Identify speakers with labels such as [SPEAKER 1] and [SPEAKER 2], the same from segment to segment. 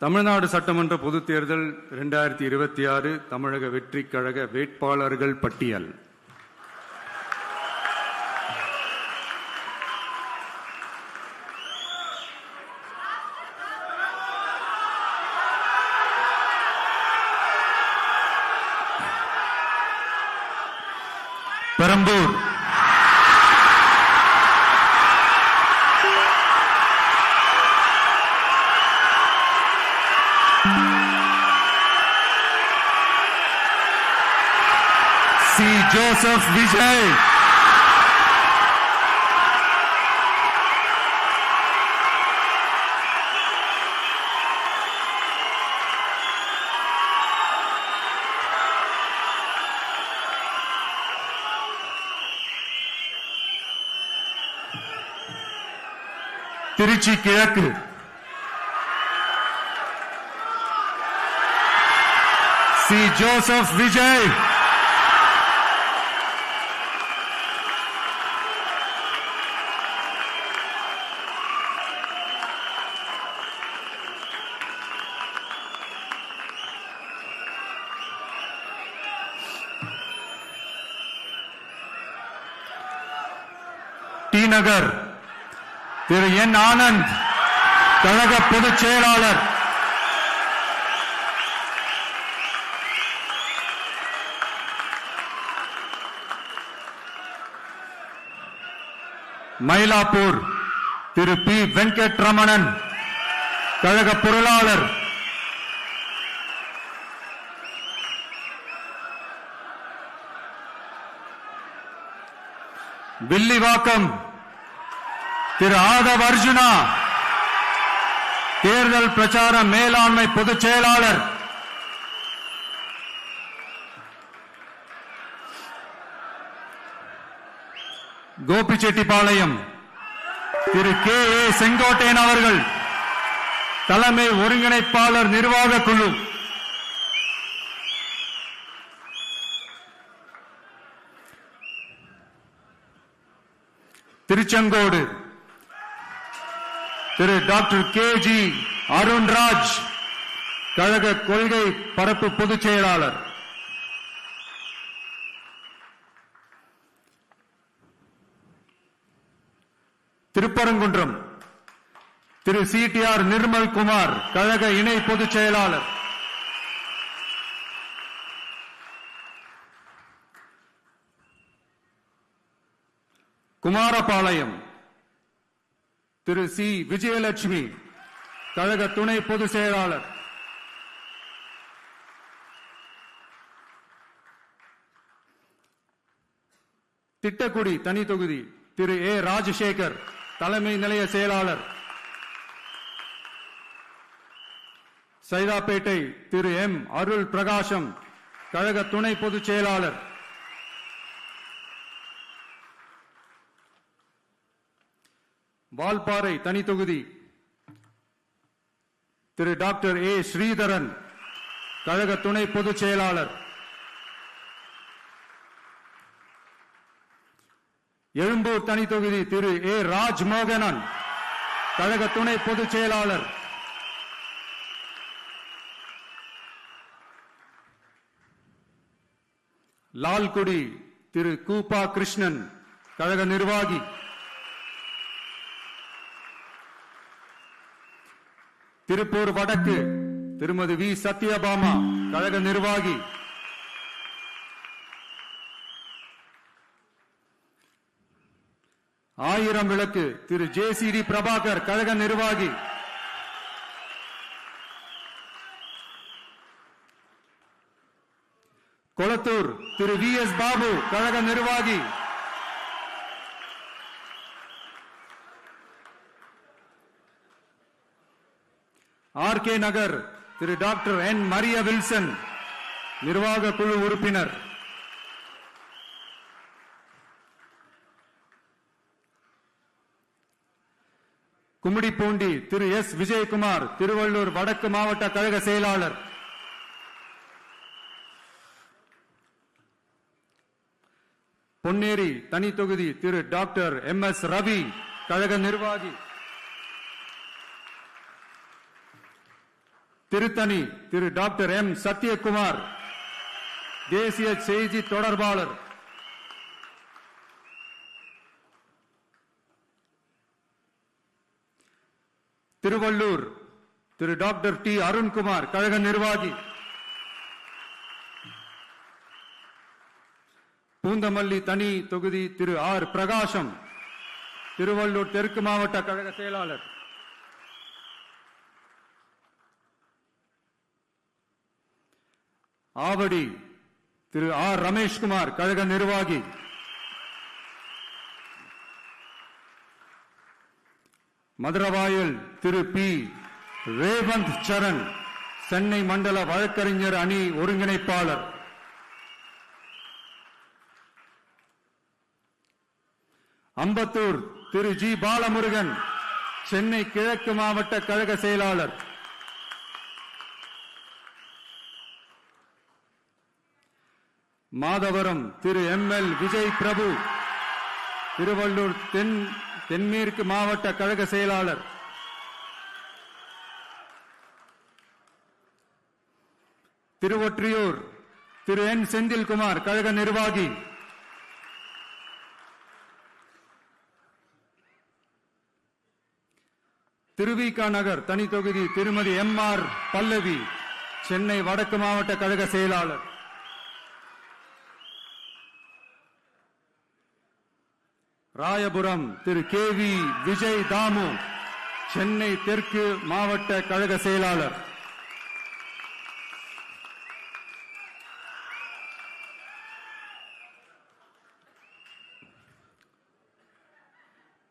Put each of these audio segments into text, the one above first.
[SPEAKER 1] தமிழ்நாடு சட்டமன்ற பொதுத் தேர்தல் 2026 தமிழக வெற்றிக் கழக வேட்பாளர்கள் பட்டியல். பெரம்பூர், சி. ஜோசப் விஜய், திருச்சி கிழக்கு, சி. ஜோசப் விஜய், டி நகர் திரு என் ஆனந்த், கழக பொதுச் செயலாளர். மயிலாப்பூர் திரு பி. வெங்கட்ரமணன், கழக பொருளாளர். வில்லிவாக்கம் திரு ஆதவ் அர்ஜுனா, தேர்தல் பிரச்சார மேலாண்மை பொதுச் செயலாளர். கோபிச்செட்டிப்பாளையம் திரு கே. ஏ. செங்கோட்டையன் அவர்கள், தலைமை ஒருங்கிணைப்பாளர் நிர்வாக குழு. Tiruchengode Thiru doctor K. G. Arunraj, கழக கொள்கை பரப்பு பொதுச் செயலாளர். Thiruparankundram Thiru C. T. R. Nirmal Kumar, கழக இணை பொதுச் செயலாளர். குமாரபாளையம் திரு சி. விஜயலட்சுமி, கழக துணை பொதுச் செயலாளர். திட்டக்குடி தனி தொகுதி திரு ஏ. ராஜசேகர், தலைமை நிலைய செயலாளர். சைதாப்பேட்டை திரு எம். அருள் பிரகாசம், கழக துணை பொதுச் செயலாளர். வால்பாறை தனி தொகுதி திரு டாக்டர் ஏ. ஸ்ரீதரன், கழக துணை பொதுச் செயலாளர். எழும்பூர் தனி தொகுதி திரு ஏ. ராஜ்மோகனன், கழக துணை பொதுச் செயலாளர். லால்குடி திரு கூப்பா கிருஷ்ணன், கழக நிர்வாகி. திருப்பூர் வடக்கு திருமதி வி. சத்யபாமா, கழக நிர்வாகி. ஆயிரம் விளக்கு திரு ஜே. சி. டி. பிரபாகர், கழக நிர்வாகி. கொளத்தூர் திரு வி. எஸ். பாபு, கழக நிர்வாகி. ஆர். கே. நகர் திரு டாக்டர் என். மரிய வில்சன், நிர்வாக குழு உறுப்பினர். கும்மிடிப்பூண்டி திரு எஸ். விஜயகுமார், திருவள்ளூர் வடக்கு மாவட்ட கழக செயலாளர். பொன்னேரி தனி தொகுதி திரு டாக்டர் எம். எஸ். ரவி, கழக நிர்வாகி. திருத்தணி திரு டாக்டர் எம் சத்யகுமார், தேசிய செய்தி தொடர்பாளர். திருவள்ளூர் திரு டாக்டர் டி அருண்குமார், கழக நிர்வாகி. பூந்தமல்லி தனி தொகுதி திரு ஆர் பிரகாசம், திருவள்ளூர் தெற்கு மாவட்ட கழக செயலாளர். ஆவடி திரு ஆர் ரமேஷ்குமார், கழக நிர்வாகி. மதுரவாயல் திரு பி ரேவந்த் சரண், சென்னை மண்டல வழக்கறிஞர் அணி ஒருங்கிணைப்பாளர். அம்பத்தூர் திரு ஜி பாலமுருகன், சென்னை கிழக்கு மாவட்ட கழக செயலாளர். மாதவரம் திரு எம் எல் விஜய் பிரபு, திருவள்ளூர் தென்மேற்கு மாவட்ட கழக செயலாளர். திருவொற்றியூர் திரு என் செந்தில்குமார், கழக நிர்வாகி. திருவிக நகர் தனி தொகுதி திருமதி எம் ஆர் பல்லவி, சென்னை வடக்கு மாவட்ட கழக செயலாளர். ராயபுரம் திரு கே வி விஜய் தாமு, சென்னை தெற்கு மாவட்ட கழக செயலாளர்.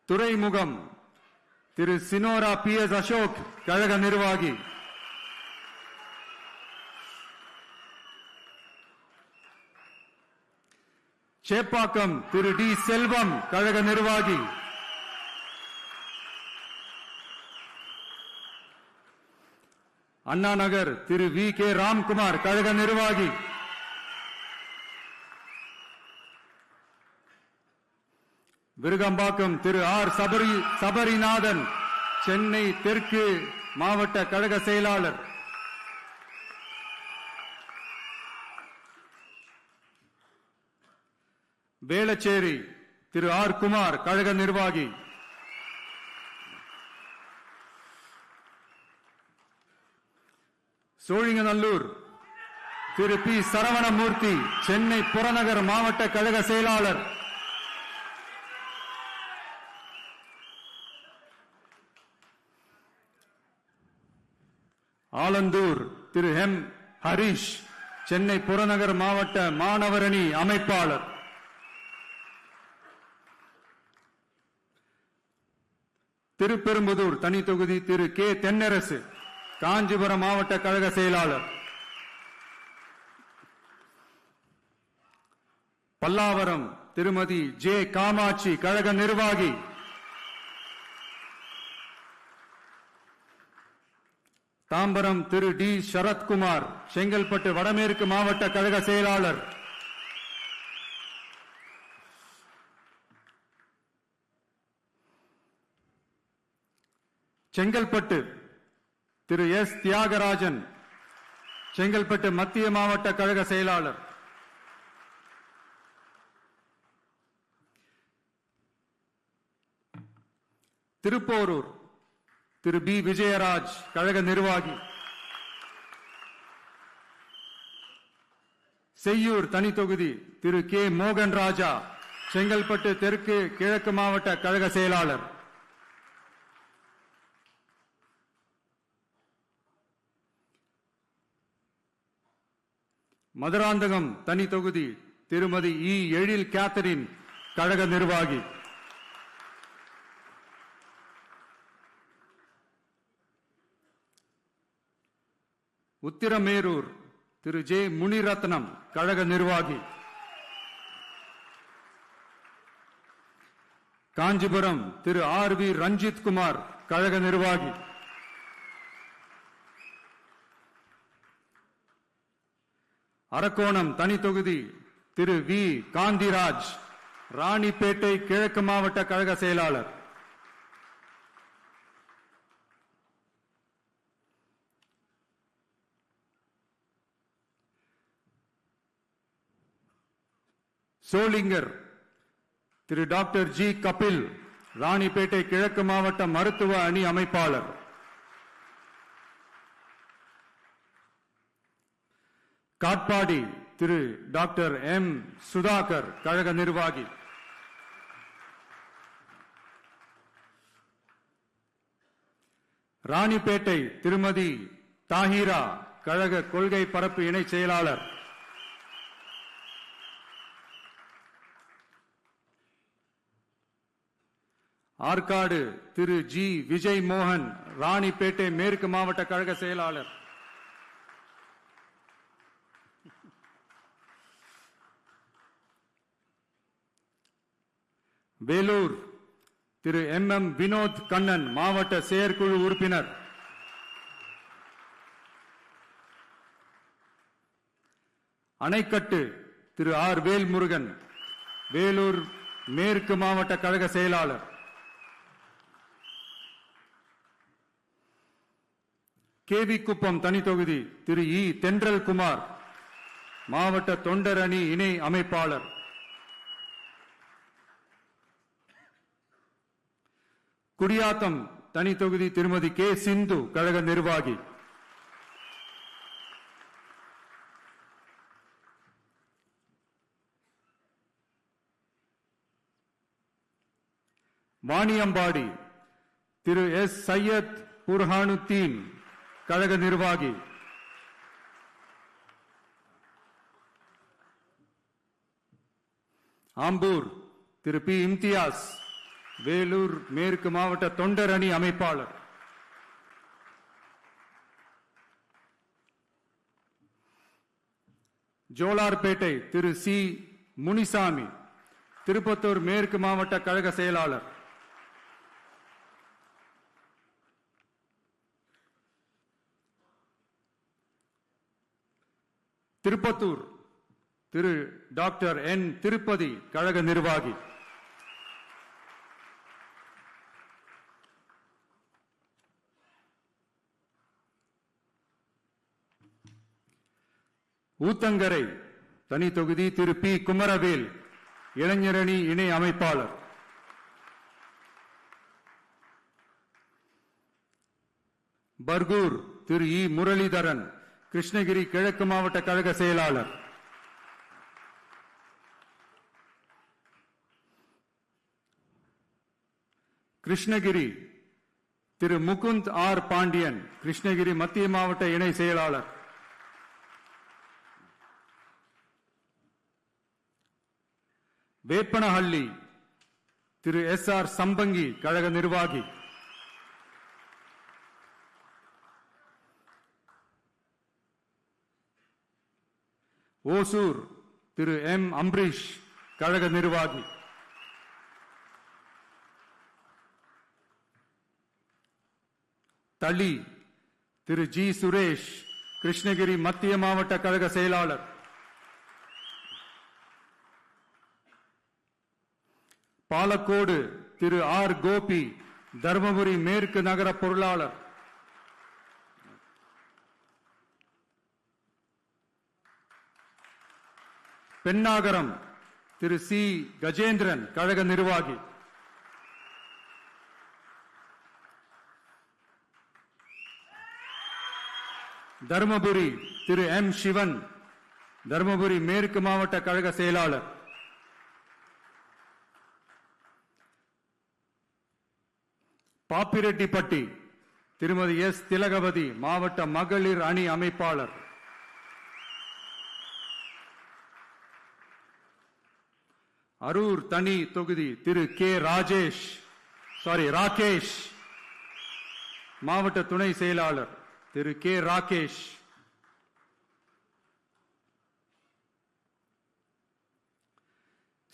[SPEAKER 1] துறைமுகம் திரு சினோரா பி எஸ் அசோக், கழக நிர்வாகி. சேப்பாக்கம் திரு டி செல்வம், கழக நிர்வாகி. அண்ணா நகர் திரு வி கே ராம்குமார், கழக நிர்வாகி. விருகம்பாக்கம் திரு ஆர் சபரிநாதன், சென்னை தெற்கு மாவட்ட கழக செயலாளர். வேளச்சேரி திரு ஆர் குமார், கழக நிர்வாகி. சோழிங்கநல்லூர் திரு பி சரவணமூர்த்தி, சென்னை புறநகர் மாவட்ட கழக செயலாளர். ஆலந்தூர் திரு எம் ஹரிஷ், சென்னை புறநகர் மாவட்ட மாணவரணி அமைப்பாளர். திருப்பெரும்புதூர் தனி தொகுதி திரு கே தென்னரசு, காஞ்சிபுரம் மாவட்ட கழக செயலாளர். பல்லாவரம் திருமதி ஜே காமாட்சி, கழக நிர்வாகி. தாம்பரம் திரு டி சரத்குமார், செங்கல்பட்டு வடமேற்கு மாவட்ட கழக செயலாளர். செங்கல்பட்டு திரு எஸ் தியாகராஜன், செங்கல்பட்டு மத்திய மாவட்ட கழக செயலாளர். திருப்போரூர் திரு பி விஜயராஜ், கழக நிர்வாகி. செய்யூர் தனி தொகுதி திரு கே மோகன் ராஜா, செங்கல்பட்டு தெற்கு கிழக்கு மாவட்ட கழக செயலாளர். மதுராந்தகம் தனி தொகுதி திருமதி இ எழில் கேத்தரின், கழக நிர்வாகி. உத்திரமேரூர் திரு ஜே முனிரத்னம், கழக நிர்வாகி. காஞ்சிபுரம் திரு ஆர் வி ரஞ்சித் குமார், கழக நிர்வாகி. அரக்கோணம் தனி தொகுதி திரு வி காந்திராஜ், ராணிப்பேட்டை கிழக்கு மாவட்ட கழக செயலாளர். சோளிங்கர் திரு டாக்டர் ஜி கபில், ராணிப்பேட்டை கிழக்கு மாவட்ட மருத்துவ அணி அமைப்பாளர். காட்பாடி திரு டாக்டர் எம் சுதாகர், கழக நிர்வாகி. ராணிப்பேட்டை திருமதி தாஹிரா, கழக கொள்கை பரப்பு இணை செயலாளர். ஆற்காடு திரு ஜி விஜய் மோகன், ராணிப்பேட்டை மேற்கு மாவட்ட கழக செயலாளர். வேலூர் திரு எம் எம் வினோத் கண்ணன், மாவட்ட செயற்குழு உறுப்பினர். அணைக்கட்டு திரு ஆர் வேல்முருகன், வேலூர் மேற்கு மாவட்ட கழக செயலாளர். கேவி குப்பம் தனி தொகுதி திரு இ தென்றல் குமார், மாவட்ட தொண்டர் அணி இணை அமைப்பாளர். குடியாத்தம் தனி தொகுதி திருமதி கே சிந்து, கழக நிர்வாகி. வாணியம்பாடி திரு எஸ் சையத் புர்ஹானுத்தீன், கழக நிர்வாகி. ஆம்பூர் திரு பி இம்தியாஸ், வேலூர் மேற்கு மாவட்ட தொண்டர் அணி அமைப்பாளர். ஜோலார்பேட்டை திரு சி முனிசாமி, திருப்பத்தூர் மேற்கு மாவட்ட கழக செயலாளர். திருப்பத்தூர் திரு டாக்டர் என் திருப்பதி, கழக நிர்வாகி. ஊத்தங்கரை தனி தொகுதி திரு பி குமரவேல், இளைஞரணி இணை அமைப்பாளர். பர்கூர் திரு இ முரளிதரன், கிருஷ்ணகிரி கிழக்கு மாவட்ட கழக செயலாளர். கிருஷ்ணகிரி திரு முகுந்த் ஆர் பாண்டியன், கிருஷ்ணகிரி மத்திய மாவட்ட இணை செயலாளர். வேப்பனஹள்ளி திரு எஸ் ஆர் சம்பங்கி, கழக நிர்வாகி. ஓசூர் திரு எம் அம்பரீஷ், கழக நிர்வாகி. தளி திரு ஜி சுரேஷ், கிருஷ்ணகிரி மத்திய மாவட்ட கழக செயலாளர். பாலக்கோடு திரு ஆர் கோபி, தர்மபுரி மேற்கு நகர பொருளாளர். பெண்ணாகரம் திரு சி கஜேந்திரன், கழக நிர்வாகி. தர்மபுரி திரு எம் சிவன், தர்மபுரி மேற்கு மாவட்ட கழக செயலாளர். பாப்பிரெட்டிப்பட்டி திருமதி எஸ் திலகவதி, மாவட்ட மகளிர் அணி அமைப்பாளர். அரூர் தனி தொகுதி திரு கே ராகேஷ், மாவட்ட துணை செயலாளர் திரு கே ராகேஷ்.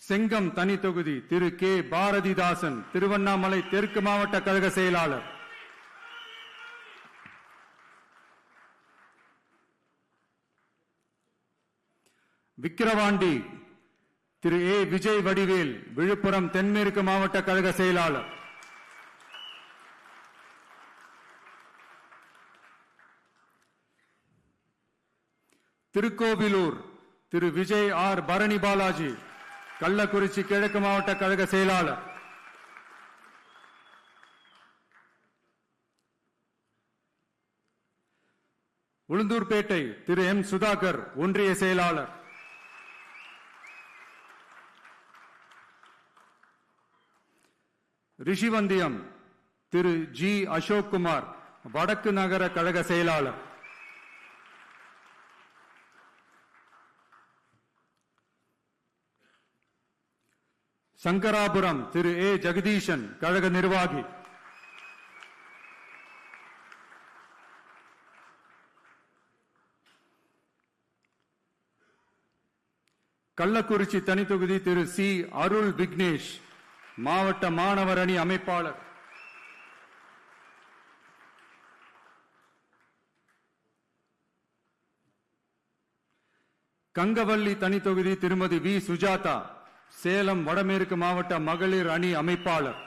[SPEAKER 1] செங்கம் தனி தொகுதி திரு கே பாரதிதாசன், திருவண்ணாமலை தெற்கு மாவட்ட கழக செயலாளர். விக்கிரவாண்டி திரு ஏ விஜய் வடிவேல், விழுப்புரம் தென்மேற்கு மாவட்ட கழக செயலாளர். திருக்கோவிலூர் திரு விஜய் ஆர் பரணி பாலாஜி, கள்ளக்குறிச்சி கிழக்கு மாவட்ட கழக செயலாளர். உளுந்தூர்பேட்டை திரு எம் சுதாகர் ஒன்றிய செயலாளர். ரிஷிவந்தியம் திரு ஜி அசோக்குமார் வடக்கு நகர கழக செயலாளர். சங்கராபுரம் திரு ஏ ஜெகதீசன் கழக நிர்வாகி. கள்ளக்குறிச்சி தனித்தொகுதி திரு சி அருள் விக்னேஷ் மாவட்ட மாணவர் அணி அமைப்பாளர். கங்கவல்லி தனித்தொகுதி திருமதி வி சுஜாதா சேலம் வடமேற்கு மாவட்ட மகளிர் அணி அமைப்பாளர்.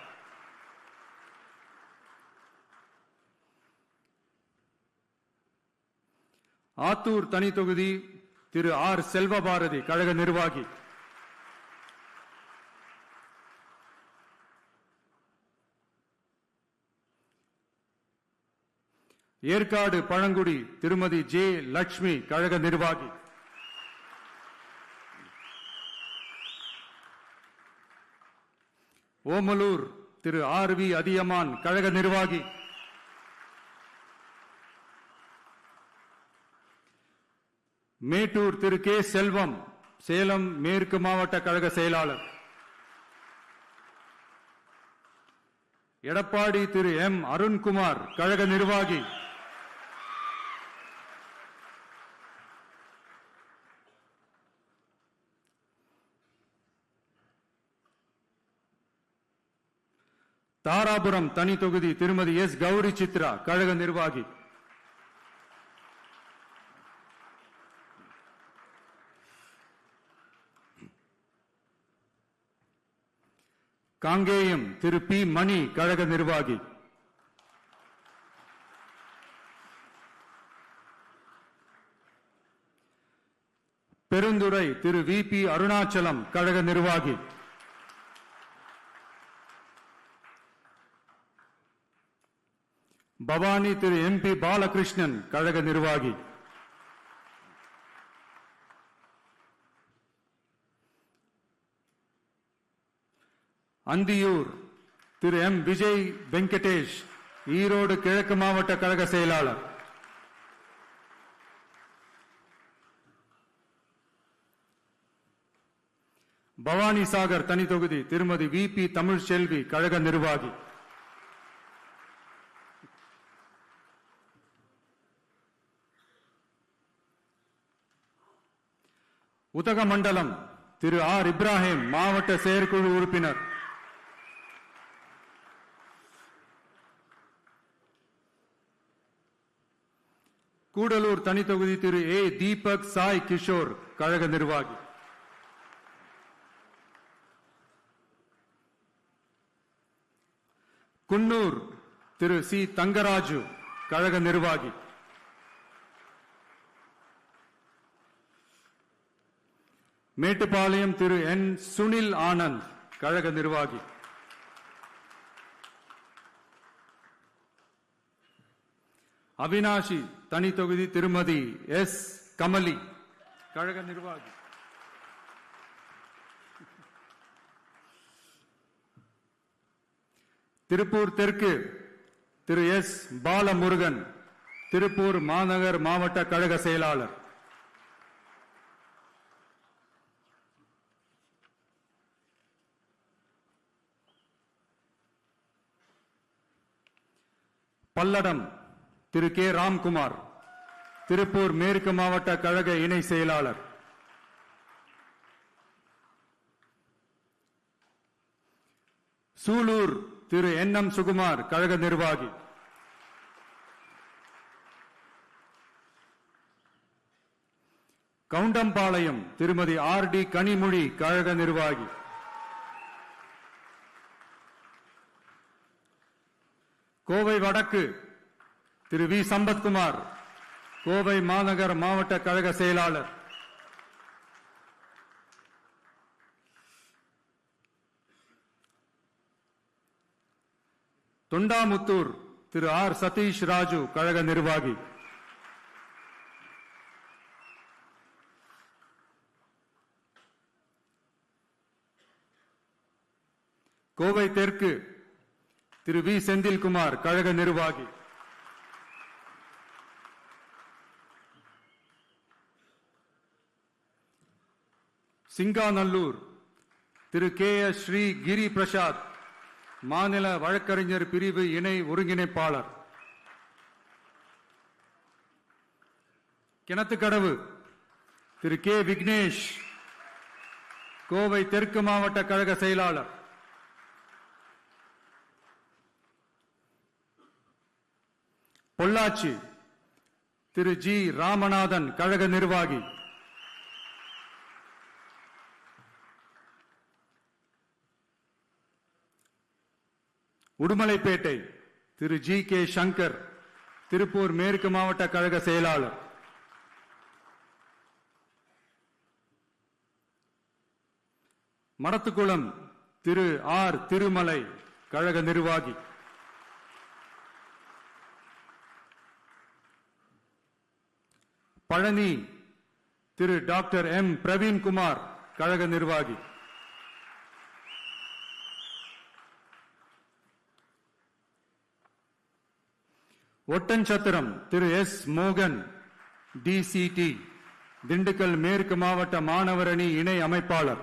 [SPEAKER 1] ஆத்தூர் தனித்தொகுதி திரு ஆர் செல்வபாரதி கழக நிர்வாகி. ஏற்காடு பழங்குடி திருமதி ஜே லட்சுமி கழக நிர்வாகி. ஓமலூர் திரு ஆர் வி அதியமான் கழக நிர்வாகி. மேட்டூர் திரு கே செல்வம் சேலம் மேற்கு மாவட்ட கழக செயலாளர். எடப்பாடி திரு எம் அருண்குமார் கழக நிர்வாகி. தாராபுரம் தனி தொகுதி திருமதி எஸ் கௌரி சித்ரா கழக நிர்வாகி. காங்கேயம் திரு பி மணி கழக நிர்வாகி. பெருந்துறை திரு வி பி அருணாச்சலம் கழக நிர்வாகி. பவானி திரு எம் பி பாலகிருஷ்ணன் கழக நிர்வாகி. அந்தியூர் திரு எம் விஜய் வெங்கடேஷ் ஈரோடு கிழக்கு மாவட்ட கழக செயலாளர். பவானி சாகர் தனி தொகுதி திருமதி வி பி தமிழ்செல்வி கழக நிர்வாகி. உதகமண்டலம் திரு ஆர் இப்ராஹிம் மாவட்ட செயற்குழு உறுப்பினர். கூடலூர் தனித்தொகுதி திரு ஏ தீபக் சாய் கிஷோர் கழக நிர்வாகி. குன்னூர் திரு சி தங்கராஜு கழக நிர்வாகி. மேட்டுப்பாளையம் திரு என் சுனில் ஆனந்த் கழக நிர்வாகி. அவினாஷி தனி தொகுதி திருமதி எஸ் கமலி கழக நிர்வாகி. திருப்பூர் தெற்கு திரு எஸ் பாலமுருகன் திருப்பூர் மாநகர் மாவட்ட கழக செயலாளர். பல்லடம் திரு கே ராம்குமார் திருப்பூர் மேற்கு மாவட்ட கழக இணை செயலாளர். சூலூர் திரு என் எம் சுகுமார் கழக நிர்வாகி. கவுண்டம்பாளையம் திருமதி ஆர் டி கனிமொழி கழக நிர்வாகி. கோவை வடக்கு திரு வி சம்பத்குமார் கோவை மாநகர் மாவட்ட கழக செயலாளர். தொண்டாமுத்தூர் திரு ஆர் சதீஷ் ராஜு கழக நிர்வாகி, கோவை தெற்கு திரு வி செந்தில்குமார் கழக நிர்வாகி, சிங்காநல்லூர் திரு கே எஸ் ஸ்ரீ கிரி பிரசாத் மாநில வழக்கறிஞர் பிரிவு இணை ஒருங்கிணைப்பாளர், கிணத்துக்கடவு திரு கே விக்னேஷ் கோவை தெற்கு மாவட்ட கழக செயலாளர், பொள்ளாச்சி திரு ஜி ராமநாதன் கழக நிர்வாகி, உடுமலைப்பேட்டை திரு ஜி கே சங்கர் திருப்பூர் மேற்கு மாவட்ட கழக செயலாளர், மடத்துக்குளம் திரு ஆர் திருமலை கழக நிர்வாகி, பழனி திரு டாக்டர் எம் பிரவீன்குமார் கழக நிர்வாகி, ஒட்டன்சத்திரம் திரு எஸ் மோகன் டிசிடி திண்டுக்கல் மேற்கு மாவட்ட மாணவர் அணி இணை அமைப்பாளர்,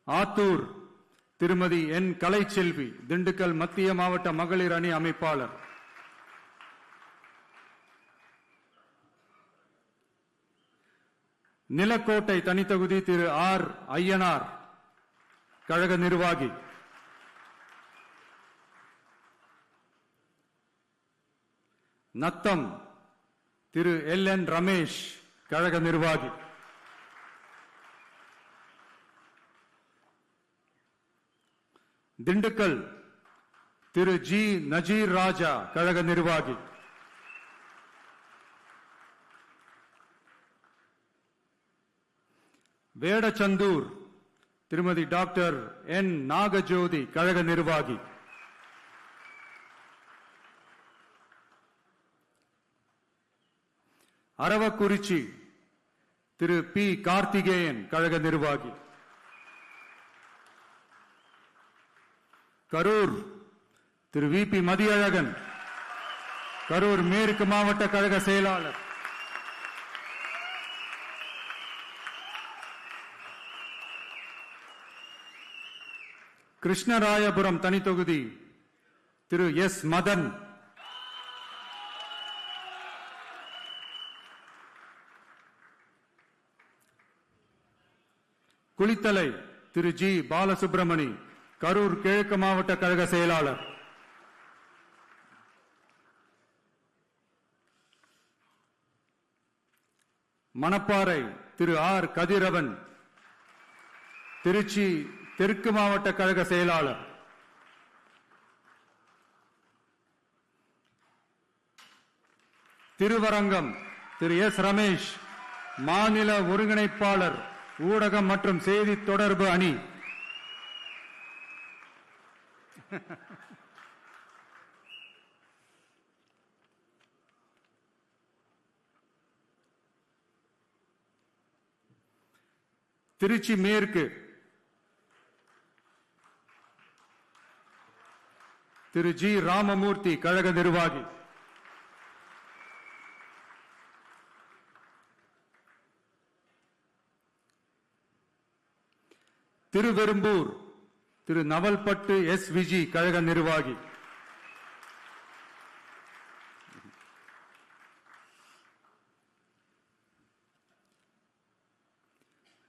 [SPEAKER 1] ஆத்தூர் திருமதி என் கலைச்செல்வி திண்டுக்கல் மத்திய மாவட்ட மகளிர் அணி அமைப்பாளர், நிலக்கோட்டை தனித்தொகுதி திரு ஆர் ஐயனார் கழக நிர்வாகி, நத்தம் திரு எல் என் ரமேஷ் கழக நிர்வாகி, திண்டுக்கல் திரு ஜி நஜீர் ராஜா கழக நிர்வாகி, வேடச்சந்தூர் திருமதி டாக்டர் என் நாகஜோதி கழக நிர்வாகி, அரவக்குறிச்சி திரு பி கார்த்திகேயன் கழக நிர்வாகி, கரூர் திரு வி பி மதியழகன் கரூர் மேற்கு மாவட்ட கழக செயலாளர், கிருஷ்ணராயபுரம் தனித்தொகுதி திரு எஸ் மதன், குளித்தலை திரு ஜி பாலசுப்ரமணி கரூர் கிழக்கு மாவட்ட கழக செயலாளர், மணப்பாறை திரு ஆர் கதிரவன் திருச்சி தெற்கு மாவட்ட கழக செயலாளர், திருவரங்கம் திரு எஸ் ரமேஷ் மாநில ஒருங்கிணைப்பாளர் ஊடகம் மற்றும் செய்தி தொடர்பு அணி, திருச்சி மேற்கு திரு ஜி ராமமூர்த்தி கழக நிர்வாகி, திருவெரும்பூர் திரு நவல்பட்டு எஸ் விஜி கழக நிர்வாகி,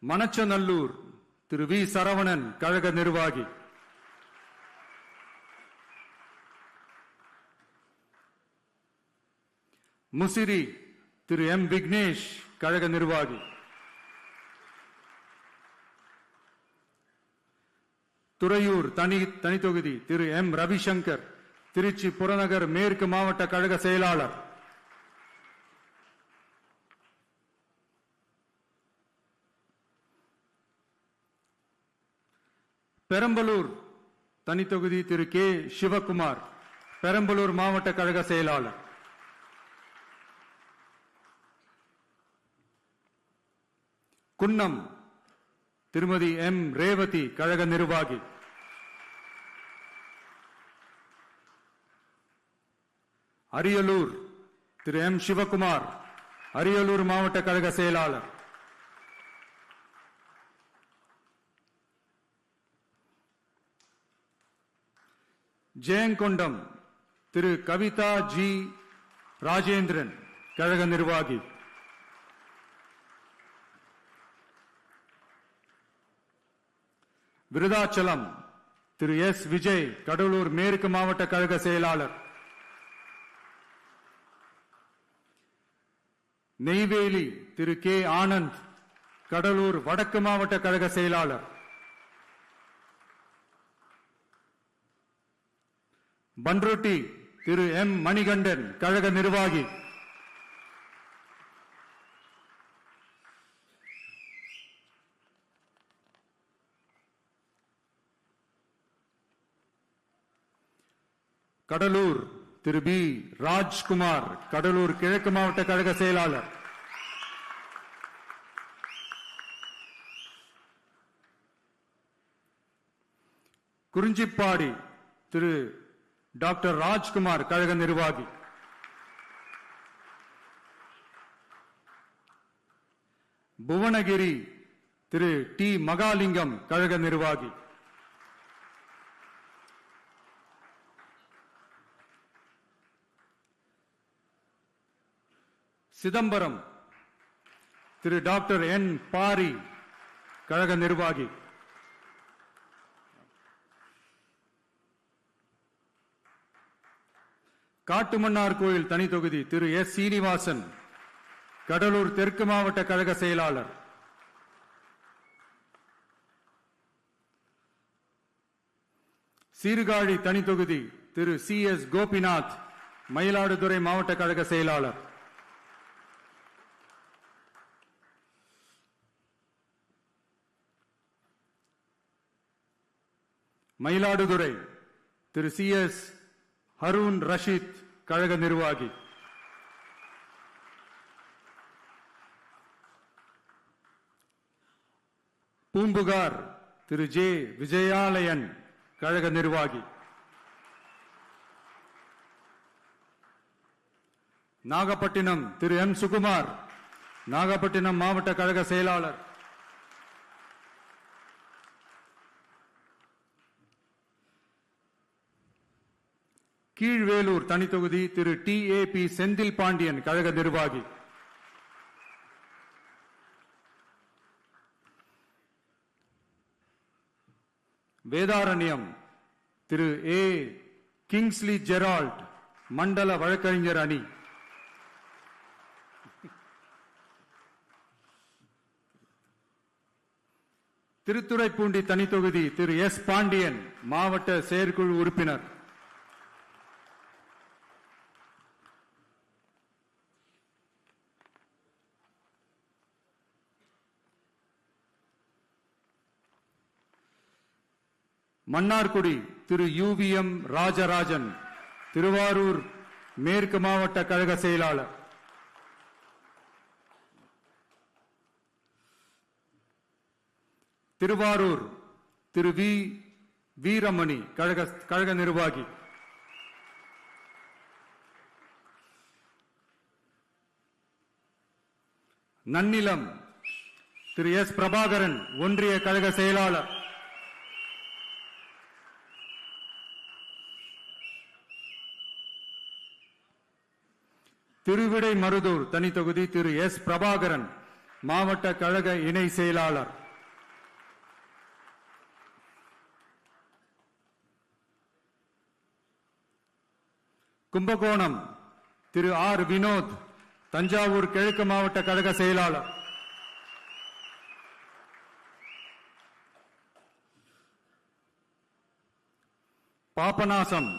[SPEAKER 1] மணச்சநல்லூர் திரு வி சரவணன் கழக நிர்வாகி, முசிறி திரு எம் விக்னேஷ் கழக நிர்வாகி, துறையூர் தனித்தொகுதி திரு எம் ரவிசங்கர் திருச்சி புறநகர் மேற்கு மாவட்ட கழக செயலாளர், பெரம்பலூர் தனித்தொகுதி திரு கே சிவகுமார், பெரம்பலூர் மாவட்ட கழக செயலாளர். குன்னம் திருமதி எம் ரேவதி, கழக நிர்வாகி. அரியலூர் திரு எம் சிவகுமார், அரியலூர் மாவட்ட கழக செயலாளர். ஜெயங்கொண்டம் திரு கவிதா ஜி ராஜேந்திரன், கழக நிர்வாகி. விருதாச்சலம் திரு எஸ் விஜய், கடலூர் மேற்கு மாவட்ட கழக செயலாளர். நெய்வேலி திரு கே ஆனந்த், கடலூர் வடக்கு மாவட்ட கழக செயலாளர். பன்ருட்டி திரு எம் மணிகண்டன், கழக நிர்வாகி. கடலூர் திரு பி ராஜ்குமார், கடலூர் கிழக்கு மாவட்ட கழக செயலாளர். குறிஞ்சிப்பாடி திரு டாக்டர் ராஜ்குமார், கழக நிர்வாகி. புவனகிரி திரு டி மகாலிங்கம், கழக நிர்வாகி. சிதம்பரம் திரு டாக்டர் என் பாரி, கழக நிர்வாகி. காட்டுமன்னார் கோயில் தனி தொகுதி திரு எஸ் சீனிவாசன், கடலூர் தெற்கு மாவட்ட கழக செயலாளர். சீர்காழி தனி தொகுதி திரு சி எஸ் கோபிநாத், மயிலாடுதுறை மாவட்ட கழக செயலாளர். மயிலாடுதுறை திரு சி எஸ் ஹரூன் ரஷீத், கழக நிர்வாகி. பூம்புகார் திரு ஜே விஜயாலயன், கழக நிர்வாகி. நாகப்பட்டினம் திரு எம் சுகுமார், நாகப்பட்டினம் மாவட்ட கழக செயலாளர். கீழ்வேலூர் தனித்தொகுதி திரு டி ஏ பி செந்தில் பாண்டியன், கழக நிர்வாகி. வேதாரண்யம் திரு ஏ கிங்ஸ்லி ஜெரால்ட், மண்டல வழக்கறிஞர் அணி. திருத்துறைப்பூண்டி தனித்தொகுதி திரு எஸ் பாண்டியன், மாவட்ட செயற்குழு உறுப்பினர். மன்னார்குடி திரு யுவிஎம் ராஜராஜன், திருவாரூர் மேற்கு மாவட்ட கழக செயலாளர். திருவாரூர் திரு வி வீரமணி, கழக நிர்வாகி. நன்னிலம் திரு எஸ் பிரபாகரன், ஒன்றிய கழக செயலாளர். திருவிடை மருதூர் தனித்தொகுதி திரு எஸ் பிரபாகரன், மாவட்ட கழக இணை செயலாளர். கும்பகோணம் திரு ஆர் வினோத், தஞ்சாவூர் கிழக்கு மாவட்ட கழக செயலாளர். பாபநாசம்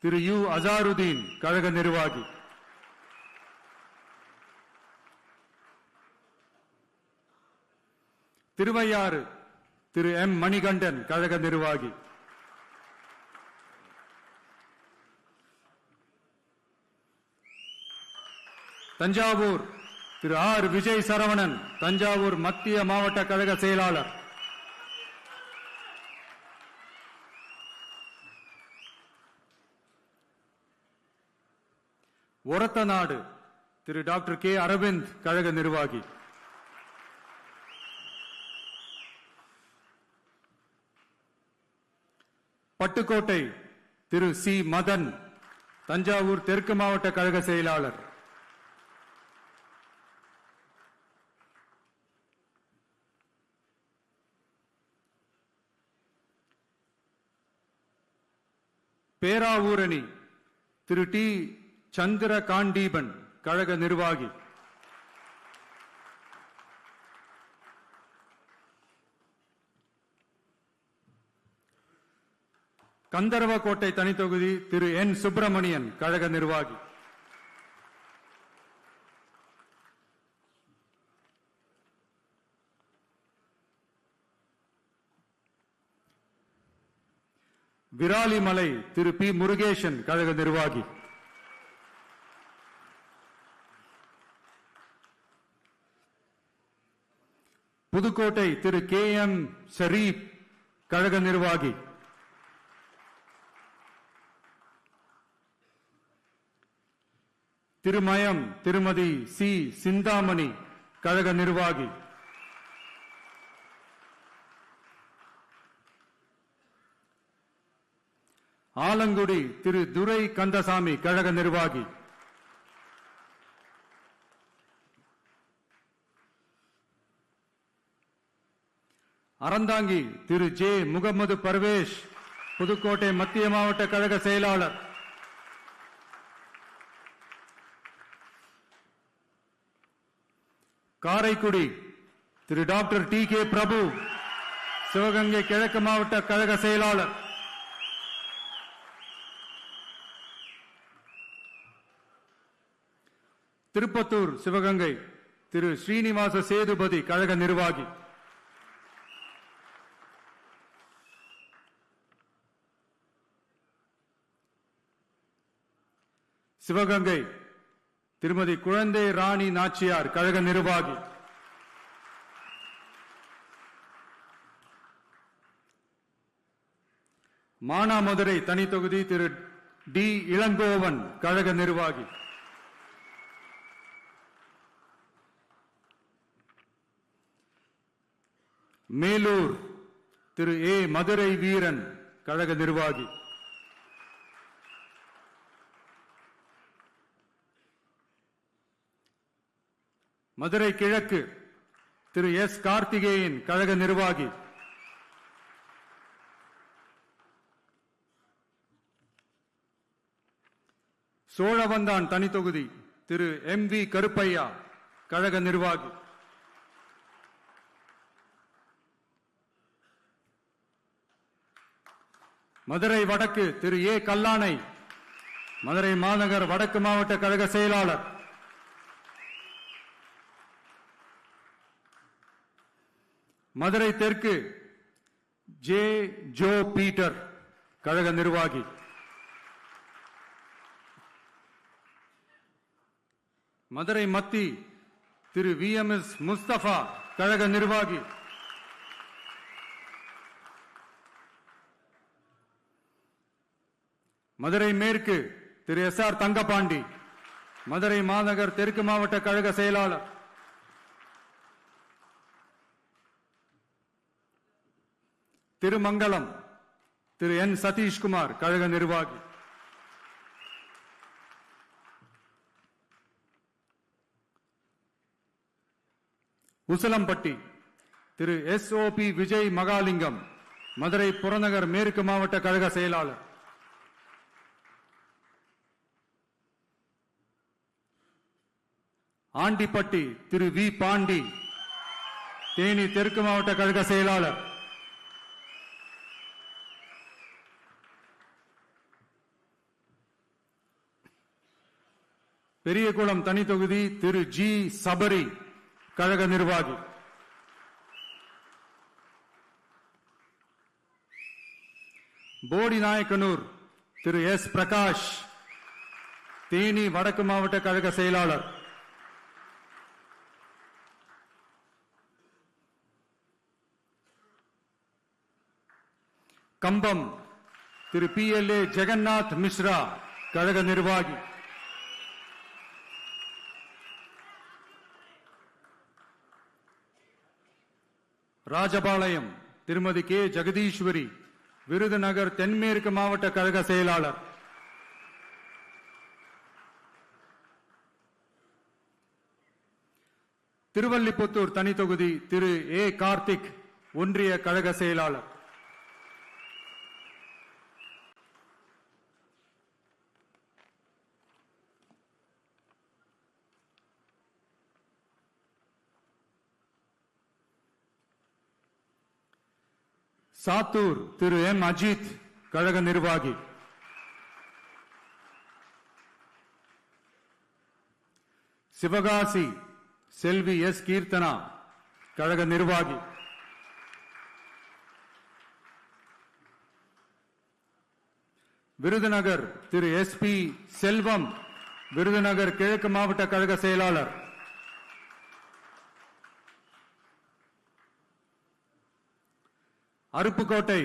[SPEAKER 1] திரு யு அசாருதீன், கழக நிர்வாகி. திருவையாறு திரு எம் மணிகண்டன் கழக நிர்வாகி. தஞ்சாவூர் திரு ஆர் விஜய் சரவணன் தஞ்சாவூர் மத்திய மாவட்ட கழக செயலாளர். ஒரத்தநாடு திரு டாக்டர் கே அரவிந்த் கழக நிர்வாகி. பட்டுக்கோட்டை திரு சி மதன் தஞ்சாவூர் தெற்கு மாவட்ட கழக செயலாளர். பேராவூரணி திரு டி சந்திர காண்டீபன் கழக நிர்வாகி. கந்தர்வக்கோட்டை தனித்தொகுதி திரு என் சுப்பிரமணியன் கழக நிர்வாகி. விராலிமலை திரு பி முருகேசன் கழக நிர்வாகி. புதுக்கோட்டை திரு கே எம் ஷரீப் கழக நிர்வாகி. திருமயம் திருமதி சி சிந்தாமணி கழக நிர்வாகி. ஆலங்குடி திரு துரை கந்தசாமி கழக நிர்வாகி. அறந்தாங்கி திரு ஜே முகமது பர்வேஷ் புதுக்கோட்டை மத்திய மாவட்ட கழக செயலாளர். காரைக்குடி திரு டாக்டர் டி கே பிரபு சிவகங்கை கிழக்கு மாவட்ட கழக செயலாளர். திருப்பத்தூர் சிவகங்கை திரு ஸ்ரீனிவாச சேதுபதி கழக நிர்வாகி. சிவகங்கை திருமதி குழந்தை ராணி நாச்சியார் கழக நிர்வாகி. மானாமதுரை தனித்தொகுதி திரு டி இளங்கோவன் கழக நிர்வாகி. மேலூர் திரு ஏ மதுரை வீரன் கழக நிர்வாகி. மதுரை கிழக்கு திரு எஸ் கார்த்திகேயன் கழக நிர்வாகி. சோழவந்தான் தனித்தொகுதி திரு எம் வி கருப்பையா கழக நிர்வாகி. மதுரை வடக்கு திரு ஏ கல்லானை மதுரை மாநகர் வடக்கு மாவட்ட கழக செயலாளர். மதுரை தெற்கு ஜே ஜோ பீட்டர் கழக நிர்வாகி. மதுரை மத்தி திரு வி எம் எஸ் முஸ்தபா கழக நிர்வாகி. மதுரை மேற்கு திரு எஸ் ஆர் தங்கபாண்டி மதுரை மாநகர் தெற்கு மாவட்ட கழக செயலாளர். திருமங்கலம் திரு என் சதீஷ்குமார் கழக நிர்வாகி. Usilampatti Thiru S O P Vijay Mahalingam Madurai புறநகர் மேற்கு மாவட்ட கழக செயலாளர். ஆண்டிப்பட்டி திரு வி பாண்டி தேனி தெற்கு மாவட்ட கழக செயலாளர். பெரியகுளம் தனித்தொகுதி திரு ஜி சபரி கழக நிர்வாகி. போடிநாயக்கனூர் திரு எஸ் பிரகாஷ், தேனி வடக்கு மாவட்ட கழக செயலாளர். கம்பம் திரு PLA ஜெகநாத் மிஸ்ரா, கழக நிர்வாகி. ராஜபாளையம் திருமதி கே ஜெகதீஸ்வரி, விருதுநகர் தென்மேற்கு மாவட்ட கழக செயலாளர். திருவல்லிபுத்தூர் தனி தொகுதி திரு A கார்த்திக், ஒன்றிய கழக செயலாளர். சாத்தூர் திரு M அஜித், கழக நிர்வாகி. சிவகாசி செல்வி S கீர்த்தனா, கழக நிர்வாகி. விருதுநகர் திரு SP செல்வம், விருதுநகர் கிழக்கு மாவட்ட கழக செயலாளர். அருப்புக்கோட்டை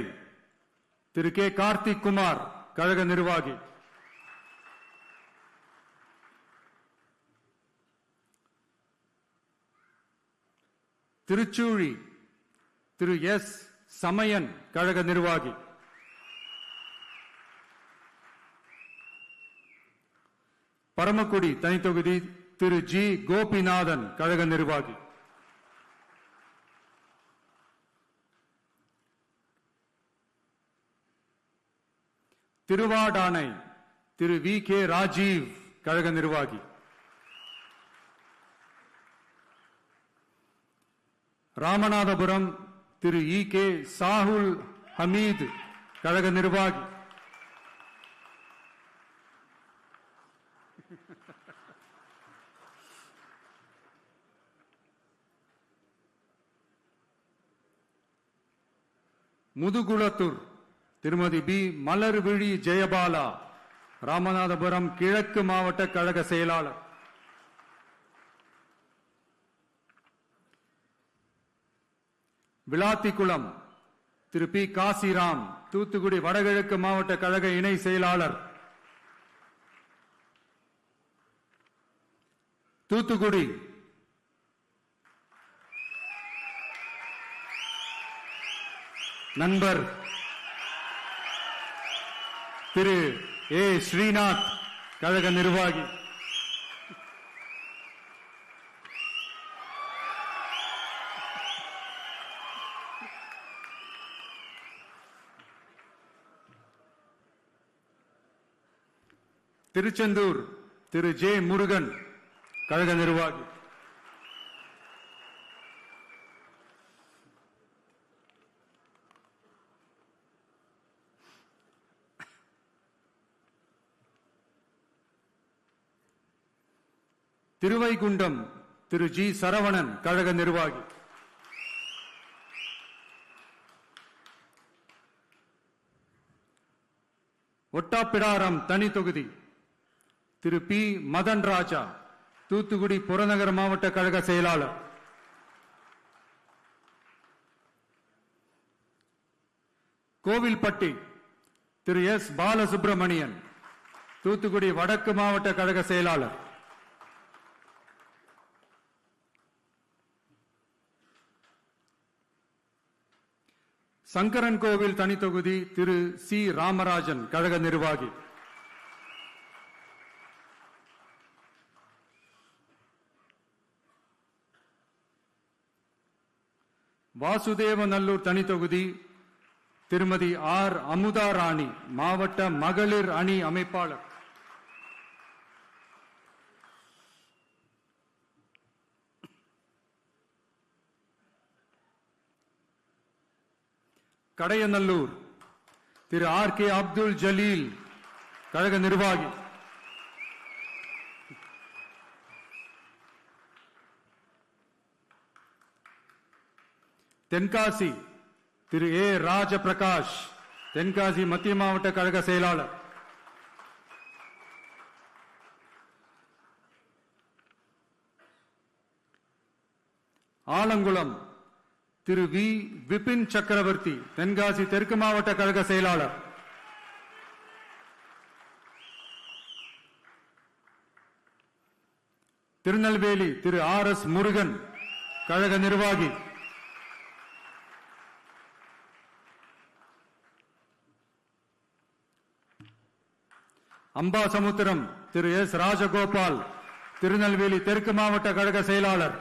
[SPEAKER 1] திரு K கார்த்திக் குமார், கழக நிர்வாகி. திருச்சூழி திரு S சமயன், கழக நிர்வாகி. பரமக்குடி தனி தொகுதி திரு G கோபிநாதன், கழக நிர்வாகி. திருவாடானை திரு VK ராஜீவ், கழக நிர்வாகி. ராமநாதபுரம் திரு EK சாகுல் ஹமீத், கழக நிர்வாகி. முதுகுளத்தூர் திருமதி B மலர்விழி ஜெயபாலா, ராமநாதபுரம் கிழக்கு மாவட்ட கழக செயலாளர். விளாத்திக்குளம் திரு P காசிராம், தூத்துக்குடி வடகிழக்கு மாவட்ட கழக இணை செயலாளர். தூத்துக்குடி நண்பர் திரு A ஸ்ரீநாத், கழக நிர்வாகி. திருச்செந்தூர் திரு J முருகன், கழக நிர்வாகி. திருவைகுண்டம் திரு G சரவணன், கழக நிர்வாகி. ஒட்டாப்பிடாரம் தனி தொகுதி திரு P மதன் ராஜா, தூத்துக்குடி புறநகர் மாவட்ட கழக செயலாளர். கோவில்பட்டி திரு S பாலசுப்பிரமணியன், தூத்துக்குடி வடக்கு மாவட்ட கழக செயலாளர். சங்கரன் கோவில் தனி தொகுதி திரு C ராமராஜன், கழக நிர்வாகி. வாசுதேவநல்லூர் தனி தொகுதி திருமதி R அமுதா ராணி, மாவட்ட மகளிர் அணி அமைப்பாளர். கடையநல்லூர் திரு RK அப்துல் ஜலீல், கழக நிர்வாகி. தென்காசி திரு A ராஜபிரகாஷ், தென்காசி மத்திய மாவட்ட கழக செயலாளர். ஆலங்குளம் திரு வி விபின் சக்கரவர்த்தி, தென்காசி தெற்கு மாவட்ட கழக செயலாளர். திருநெல்வேலி திரு ஆர் எஸ் முருகன், கழக நிர்வாகி. அம்பாசமுத்திரம் திரு எஸ் ராஜகோபால், திருநெல்வேலி தெற்கு மாவட்ட கழக செயலாளர்.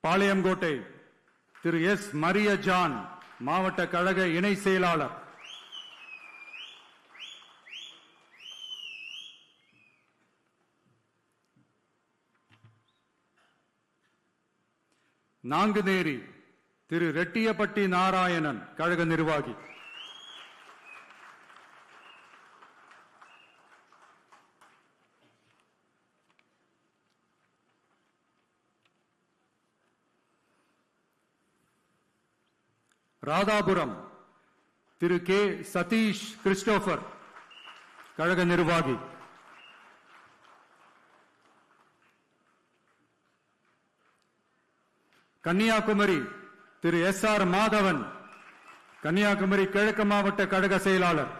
[SPEAKER 1] பாளையங்கோட்டை திரு எஸ் மரிய ஜான், மாவட்ட கழக இணை செயலாளர். நாங்குநேரி திரு ரெட்டியப்பட்டி நாராயணன், கழக நிர்வாகி. ராதாபுரம் திரு கே சதீஷ் கிறிஸ்டோபர், கழக நிர்வாகி. கன்னியாகுமரி திரு எஸ் ஆர் மாதவன், கன்னியாகுமரி கிழக்கு மாவட்ட கழக செயலாளர்.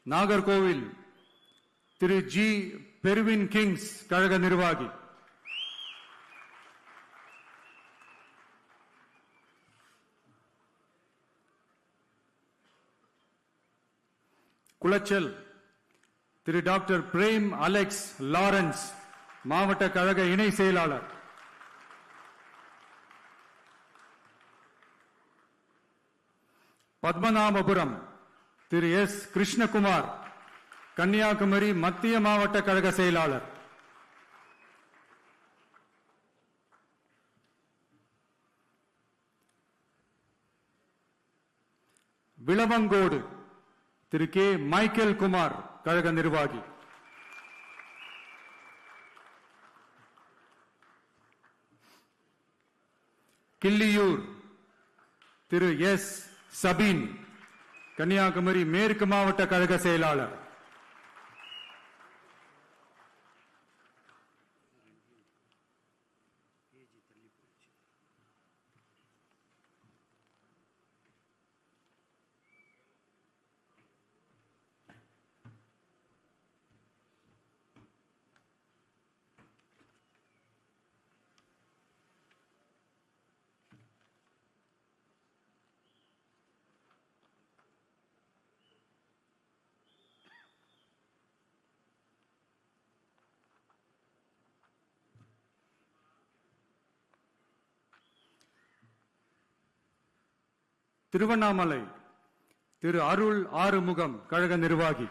[SPEAKER 1] நாகர்கோவில் திரு ஜி பெர்வின் கிங்ஸ், கழக நிர்வாகி. குளச்சல் திரு டாக்டர் பிரேம் அலெக்ஸ் லாரன்ஸ், மாவட்ட கழக இணை செயலாளர். பத்மநாபபுரம் திரு எஸ் கிருஷ்ணகுமார், கன்னியாகுமரி மத்திய மாவட்ட கழக செயலாளர். விளவங்கோடு திரு கே மைக்கேல் குமார், கழக நிர்வாகி. கிள்ளியூர் திரு எஸ் சபீன், கன்னியாகுமரி மேற்கு மாவட்ட கழக செயலாளர். திருவண்ணாமலை திரு அருள் ஆறுமுகம், கழக நிர்வாகி.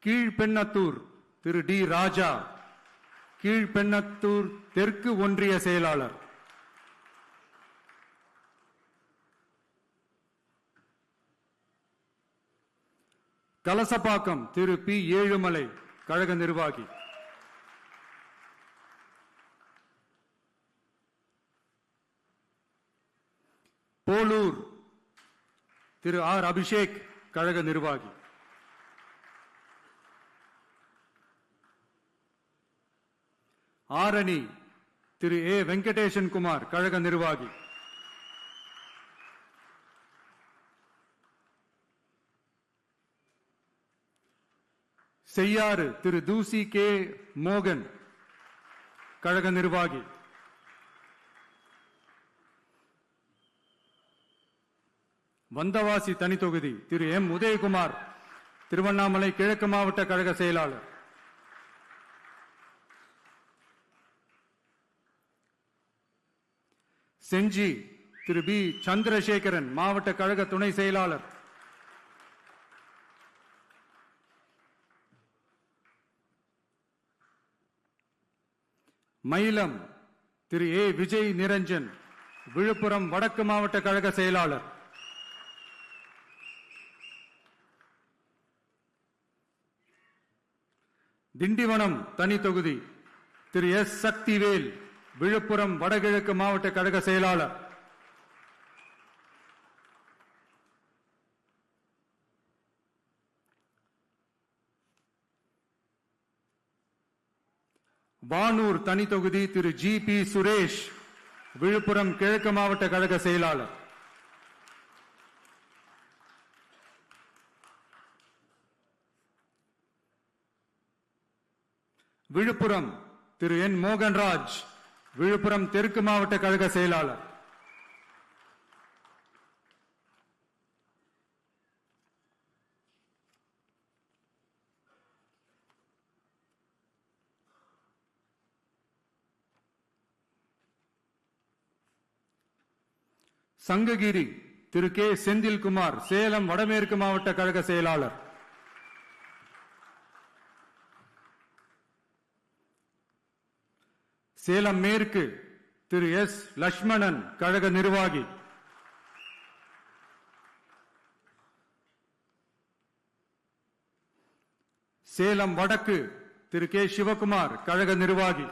[SPEAKER 1] கீழ்பெண்ணத்தூர் திரு டி ராஜா, கீழ்பெண்ணத்தூர் தெற்கு ஒன்றிய செயலாளர். கலசப்பாக்கம் திரு பி ஏழுமலை, கழக நிர்வாகி. போலூர் திரு ஆர் அபிஷேக், கழக நிர்வாகி. ஆரணி திரு ஏ வெங்கடேசன் குமார், கழக நிர்வாகி. செய்யாறு திரு தூசி கே மோகன், கழக நிர்வாகி. வந்தவாசி தனி தொகுதி திரு எம் உதயகுமார், திருவண்ணாமலை கிழக்கு மாவட்ட கழக செயலாளர். செஞ்சி திரு பி சந்திரசேகரன், மாவட்ட கழக துணை செயலாளர். மயிலம் திரு ஏ விஜய் நிரஞ்சன், விழுப்புரம் வடக்கு மாவட்ட கழக செயலாளர். திண்டிவனம் தனி தொகுதி திரு எஸ் சக்திவேல், விழுப்புரம் வடகிழக்கு மாவட்ட கழக செயலாளர். வானூர் தனி தொகுதி திரு ஜி பி சுரேஷ், விழுப்புரம் கிழக்கு மாவட்ட கழக செயலாளர். விழுப்புரம் திரு என் மோகன்ராஜ், விழுப்புரம் தெற்கு மாவட்ட கழக செயலாளர். சங்ககிரி திரு கே செந்தில்குமார், சேலம் வடமேற்கு மாவட்ட கழக செயலாளர். சேலம் மேற்கு திரு எஸ் லட்சுமணன், கழக நிர்வாகி. சேலம் வடக்கு திரு கே சிவகுமார், கழக நிர்வாகி.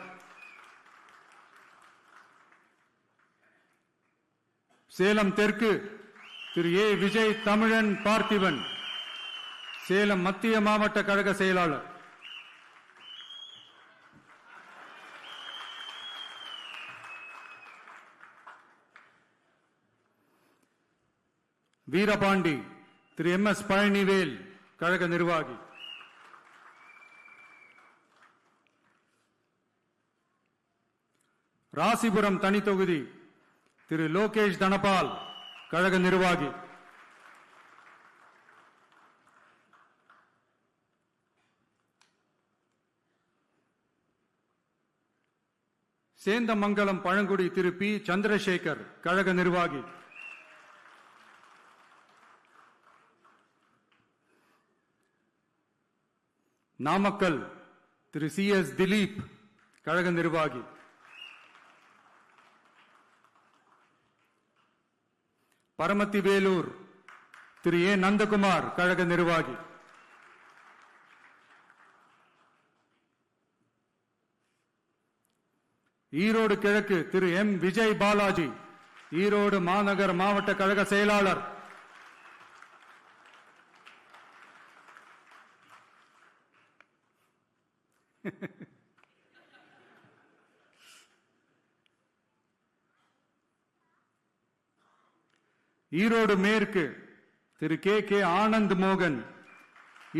[SPEAKER 1] சேலம் தெற்கு திரு ஏ விஜய் தமிழன் பார்த்திபன், சேலம் மத்திய மாவட்ட கழக செயலாளர். வீரபாண்டி திரு எம் எஸ் பழனிவேல், கழக நிர்வாகி. ராசிபுரம் தனி தொகுதி திரு லோகேஷ் தனபால், கழக நிர்வாகி. சேந்தமங்கலம் பழங்குடி திரு பி சந்திரசேகர், கழக நிர்வாகி. நாமக்கல் திரு சி எஸ் திலீப், கழக நிர்வாகி. பரமத்தி வேலூர் திரு ஏ நந்தகுமார், கழக நிர்வாகி. ஈரோடு கிழக்கு திரு எம் விஜய் பாலாஜி, ஈரோடு மாநகர் மாவட்ட கழக செயலாளர். ஈரோடு மேற்கு திரு கே கே ஆனந்த் மோகன்,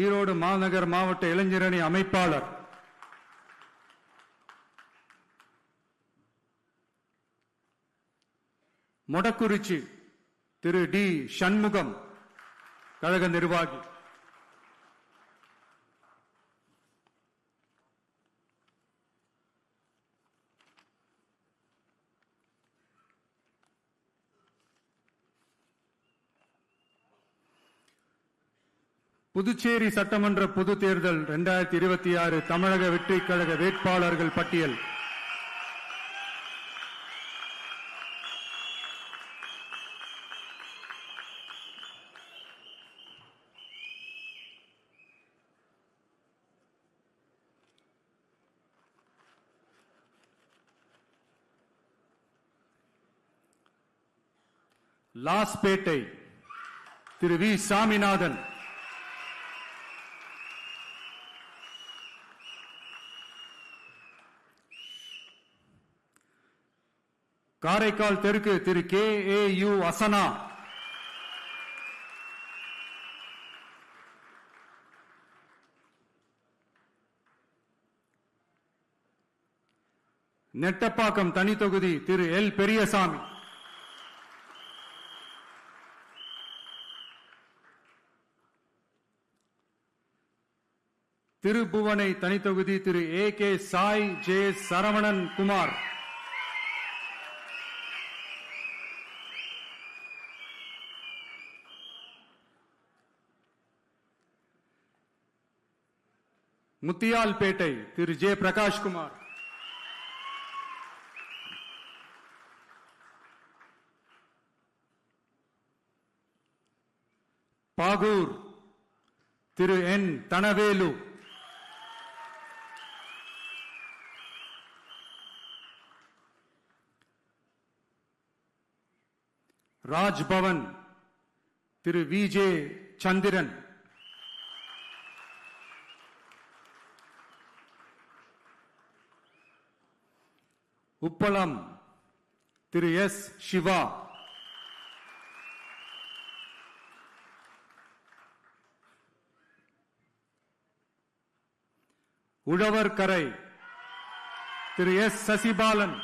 [SPEAKER 1] ஈரோடு மாநகர் மாவட்ட இளைஞரணி அமைப்பாளர். மொடக்குறிச்சி திரு டி சண்முகம், கழக நிர்வாகி. புதுச்சேரி சட்டமன்ற பொது தேர்தல் 2026 தமிழக வெற்றிக் கழக வேட்பாளர்கள் பட்டியல். லாஸ்பேட்டை திரு வி சாமிநாதன், காரைக்கால் தெற்கு Thiru K A U Asana, Nettapakkam தனி தொகுதி திரு எல் பெரியசாமி, திருபுவனை தனி தொகுதி Thiru A K Sai J Saravanan Kumar, Muthialpet Thiru J Prakashkumar, Bahour Thiru N Thanavelu, Rajbhavan Thiru V J Chandran, Uppalam Thiru S Siva, Uzhavarkarai Thiru S Sasibalan,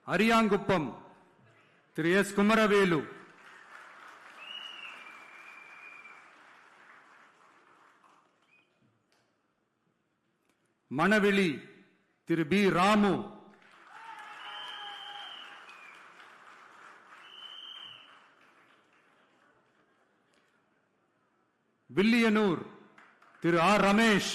[SPEAKER 1] Ariyankuppam Thiru S Kumaravelu, Manavely Thiru P Ramu, Villianur Thiru R Ramesh,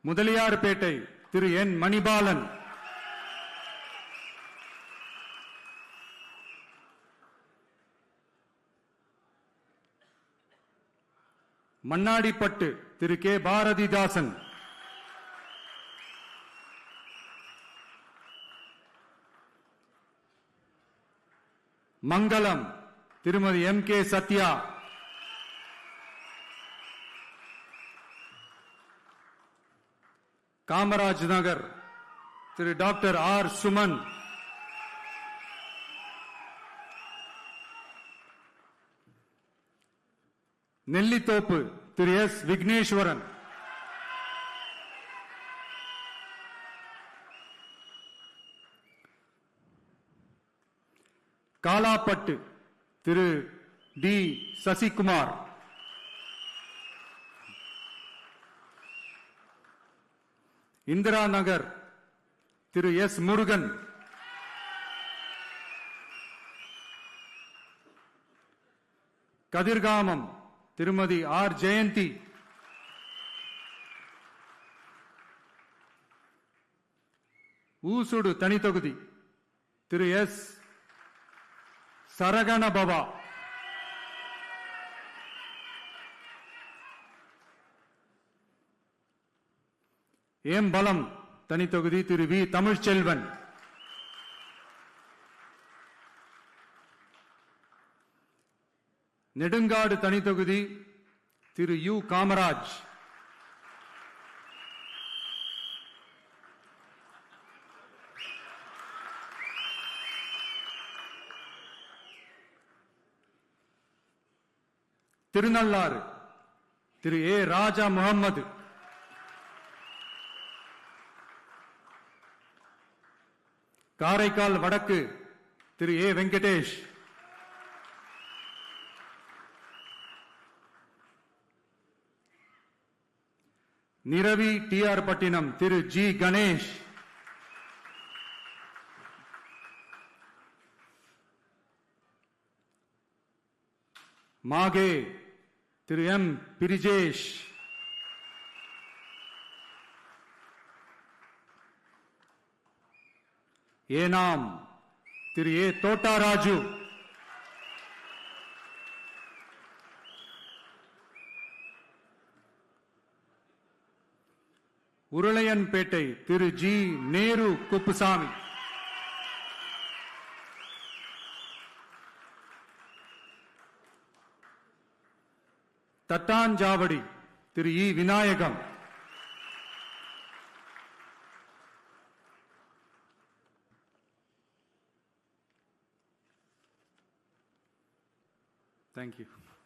[SPEAKER 1] Mudaliarpet Thiru N Manibalan, Mannadipet Thiru K Bharathidasan, Mangalam Thirumathi M K Sathya, Kamaraj Nagar Thiru doctor R Suman, Nellithope Thiru S Vigneshwaran, Kalapet Thiru T Sasikumar, Indira Nagar Thiru S Murugan, Kadirgamam Thirumathi R Jayanthi, Oussudu தனித்தொகுதி திரு எஸ் சரகணபவா, ஏம்பலம் தனித்தொகுதி திரு வி தமிழ்ச்செல்வன், நெடுங்காடு தனித்தொகுதி திரு யு காமராஜ், திருநள்ளாறு திரு ஏ ராஜா முகம்மது, காரைக்கால் வடக்கு Thiru A Venkatesh, Neravy T R Pattinam Thiru G Ganesh, Mahe Thiru M Brijesh, Yanam Thiru A Thottaraju, Orleanpet Thiru G Nehru Kuppusamy, Thattanchavadi Thiru E Vinayagam, Thank you.